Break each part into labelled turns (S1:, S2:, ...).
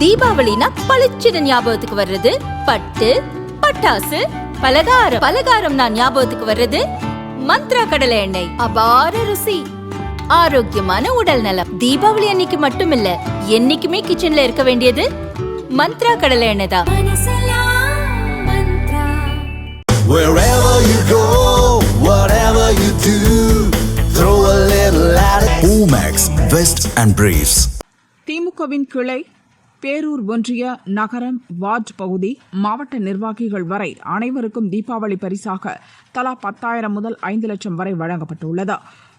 S1: தீபாவளினா பளிச்சிட ஞாபகத்துக்கு வர்றது பட்டு, பட்டாசு, பலகாரம். பலகாரம் நான் ஞாபகத்துக்கு வர்றது மந்த்ரா கடலை எண்ணெய். அபார ருசி, ஆரோக்கியமான உடல் நலம். தீபாவளி அன்னைக்கு மட்டும் இல்ல, என்னைக்குமே கிச்சன்ல இருக்க வேண்டியது மந்த்ரா கடலை எண்ணெய் தான்.
S2: Wherever you go, whatever you do, throw a little at it. Omax, Vest and Briefs.
S3: திமுகவின் கிளை பேரூர் ஒன்றிய நகரம் வார்டு பகுதி மாவட்ட நிர்வாகிகள் வரை அனைவருக்கும் தீபாவளி பரிசாக தலா 10,000 முதல் 5 லட்சம் வரை வழங்கப்பட்டுள்ளது.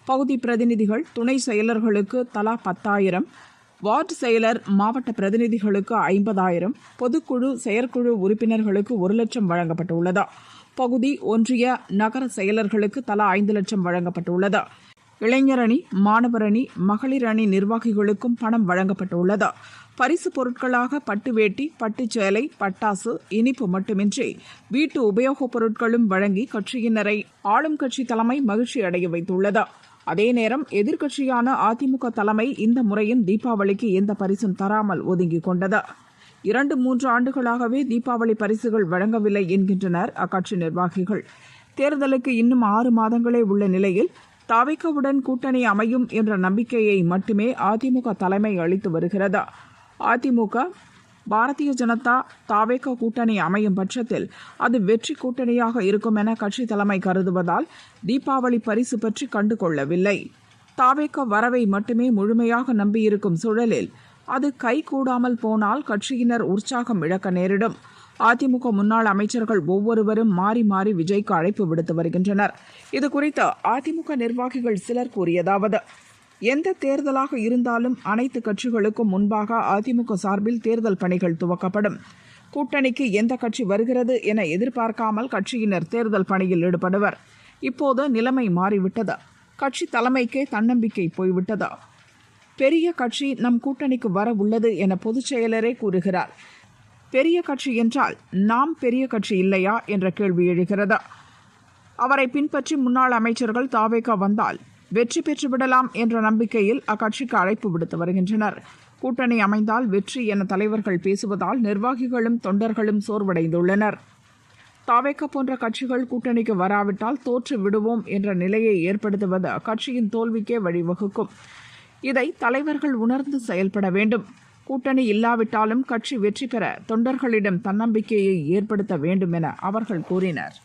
S3: பகுதி பிரதிநிதிகள் துணை செயலர்களுக்கு தலா 10,000, வார்டு செயலர் மாவட்ட பிரதிநிதிகளுக்கு 50,000, பொதுக்குழு செயற்குழு உறுப்பினர்களுக்கு 1 லட்சம் வழங்கப்பட்டுள்ளது. பகுதி ஒன்றிய நகர செயலர்களுக்கு தலா 5 லட்சம் வழங்கப்பட்டுள்ளது. இளைஞர் அணி, மாணவர் அணி, மகளிர் அணி நிர்வாகிகளுக்கும் பணம் வழங்கப்பட்டுள்ளது. பரிசு பொருட்களாக பட்டு வேட்டி, பட்டு சேலை, பட்டாசு, இனிப்பு மட்டுமின்றி வீட்டு உபயோகப் பொருட்களும் வழங்கி கட்சியினரை ஆளும் கட்சி தலைமை மகிழ்ச்சி அடைய வைத்துள்ளது. அதே நேரம் எதிர்க்கட்சியான அதிமுக தலைமை இந்த முறையும் தீபாவளிக்கு எந்த பரிசும் தராமல் ஒதுங்கிக் கொண்டது. 2-3 ஆண்டுகளாகவே தீபாவளி பரிசுகள் வழங்கவில்லை என்கின்றனர் அக்கட்சி நிர்வாகிகள். தேர்தலுக்கு இன்னும் 6 மாதங்களே உள்ள நிலையில் தவிகவுடன் கூட்டணி அமையும் என்ற நம்பிக்கையை மட்டுமே அதிமுக தலைமை அளித்து வருகிறது. அதிமுக, பாரதிய ஜனதா, தவிக கூட்டணி அமையும் பட்சத்தில் அது வெற்றி கூட்டணியாக இருக்கும் என கட்சி தலைமை கருதுவதால் தீபாவளி பரிசு பற்றி கண்டுகொள்ளவில்லை. தவிக வரவை மட்டுமே முழுமையாக நம்பியிருக்கும் சூழலில் அது கைகூடாமல் போனால் கட்சியினர் உற்சாகம் இழக்க நேரிடும். அதிமுக முன்னாள் அமைச்சர்கள் ஒவ்வொருவரும் மாறி மாறி விஜய்க்கு அழைப்பு விடுத்து வருகின்றனர். இதுகுறித்து அதிமுக நிர்வாகிகள் சிலர் கூறியதாவது: எந்த தேர்தலாக இருந்தாலும் அனைத்து கட்சிகளுக்கும் முன்பாக அதிமுக சார்பில் தேர்தல் பணிகள் துவக்கப்படும். கூட்டணிக்கு எந்த கட்சி வருகிறது என எதிர்பார்க்காமல் கட்சியினர் தேர்தல் பணியில் ஈடுபடுவர். இப்போது நிலைமை மாறிவிட்டது. கட்சி தலைமைக்கே தன்னம்பிக்கை போய்விட்டது. பெரிய கட்சி நம் கூட்டணிக்கு வர உள்ளது என பொதுச் செயலரே கூறுகிறார். பெரிய கட்சி என்றால் நாம் பெரிய கட்சி இல்லையா என்ற கேள்வி எழுகிறது. அவரை பின்பற்றி முன்னாள் அமைச்சர்கள் தவிக வந்தால் வெற்றி பெற்றுவிடலாம் என்ற நம்பிக்கையில் அக்கட்சிக்கு அழைப்பு விடுத்து வருகின்றனர். கூட்டணி அமைந்தால் வெற்றி என தலைவர்கள் பேசுவதால் நிர்வாகிகளும் தொண்டர்களும் சோர்வடைந்துள்ளனர். தவிக போன்ற கட்சிகள் கூட்டணிக்கு வராவிட்டால் தோற்று விடுவோம் என்ற நிலையை ஏற்படுத்துவது கட்சியின் தோல்விக்கே வழிவகுக்கும். இதை தலைவர்கள் உணர்ந்து செயல்பட வேண்டும். கூட்டணி இல்லாவிட்டாலும் கட்சி வெற்றி பெற தொண்டர்களிடம் தன்னம்பிக்கையை ஏற்படுத்த வேண்டும் என அவர்கள் கூறினர்.